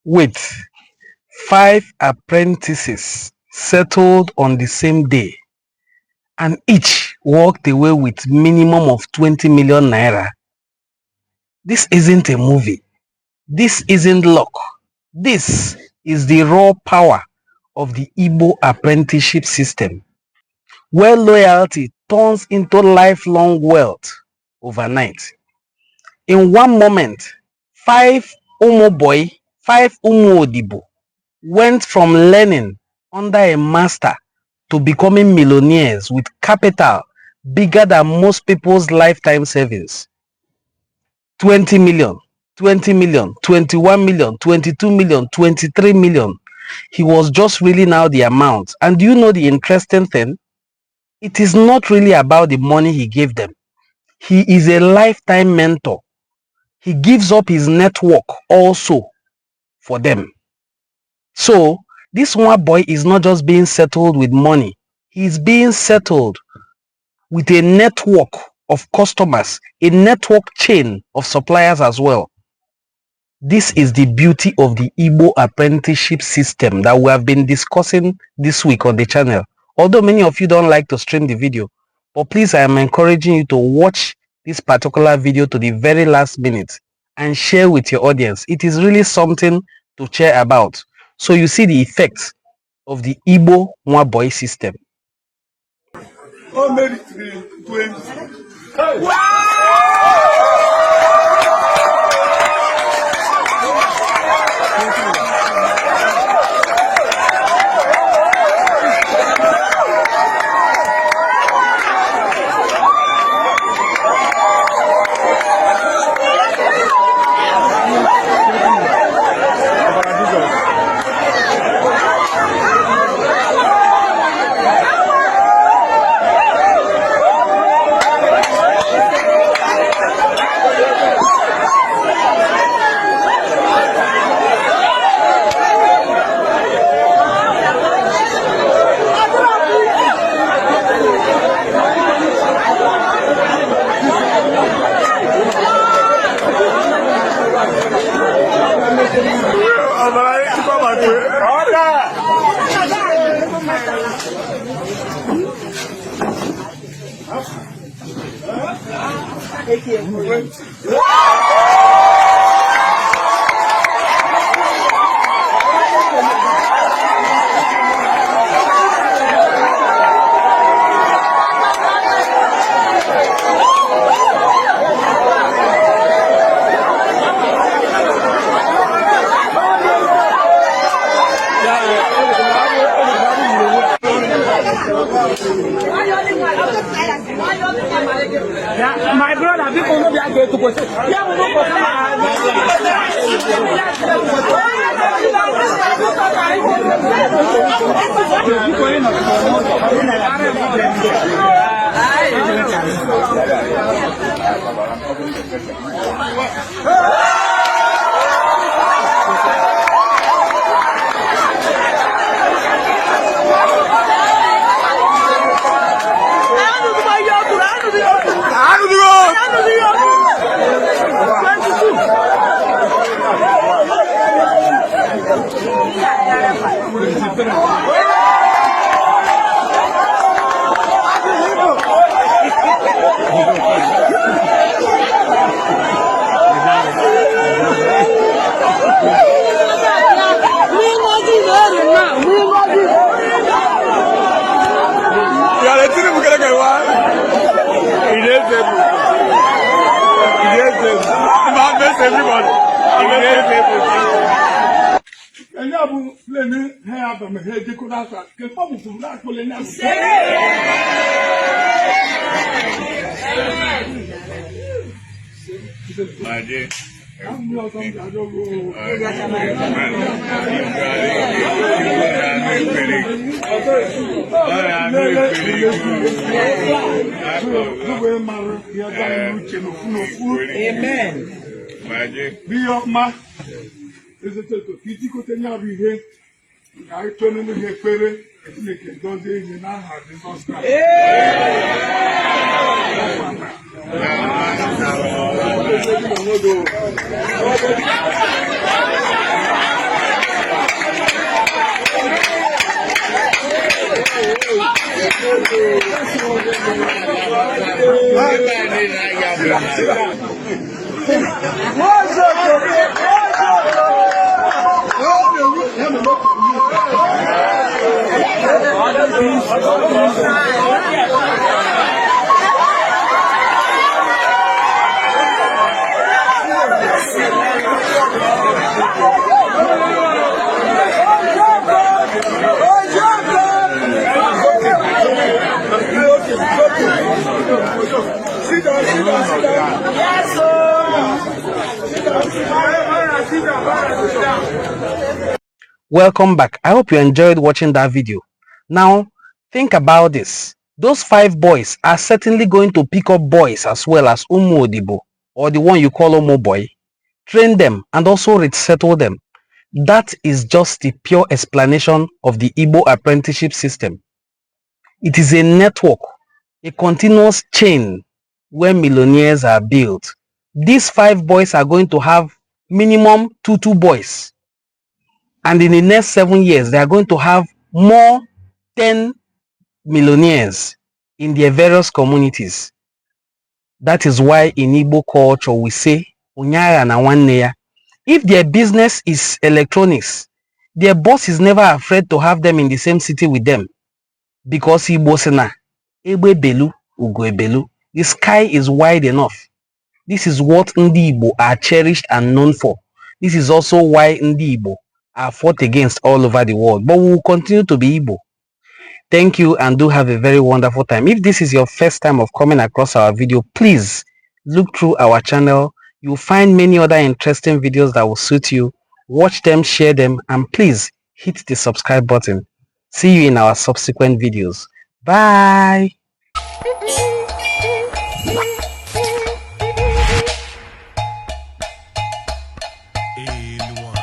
with 5 apprentices settled on the same day, and each walked away with minimum of 20 million naira. This isn't a movie. This isn't luck. This is the raw power of the Igbo apprenticeship system, where loyalty turns into lifelong wealth overnight. In one moment, 5 Igba-Odibo went from learning under a master to becoming millionaires with capital bigger than most people's lifetime savings. 20 million, 20 million, 21 million, 22 million, 23 million. He was just reeling out the amount. And do you know the interesting thing? It is not really about the money he gave them. He is a lifetime mentor. He gives up his network also for them. So this one boy is not just being settled with money. He is being settled with a network of customers, a network chain of suppliers as well. This is the beauty of the Igbo apprenticeship system that we have been discussing this week on the channel. Although many of you don't like to stream the video, but please, I am encouraging you to watch this particular video to the very last minute and share with your audience. It is really something to cheer about. So you see the effects of the Igbo one boy system. My brother, people know they are going to go. Welcome back. I hope you enjoyed watching that video. Now, think about this. Those 5 boys are certainly going to pick up boys as well as Igba-Odibo, or the one you call Omo boy, train them and also resettle them. That is just the pure explanation of the Igbo apprenticeship system. It is a network, a continuous chain where millionaires are built. These 5 boys are going to have minimum 2 boys. And in the next 7 years, they are going to have more 10 millionaires in their various communities. That is why in Igbo culture we say, Unyara na nwanne ya. If their business is electronics, their boss is never afraid to have them in the same city with them. Because Igbo sena, Egbe belu, Ugo ebelu. The sky is wide enough. This is what Ndi Igbo are cherished and known for. This is also why Ndi Igbo are fought against all over the world. But we will continue to be Igbo. Thank you and do have a very wonderful time. If this is your first time of coming across our video, please look through our channel. You'll find many other interesting videos that will suit you. Watch them, share them, and please hit the subscribe button. See you in our subsequent videos. Bye. Anyone.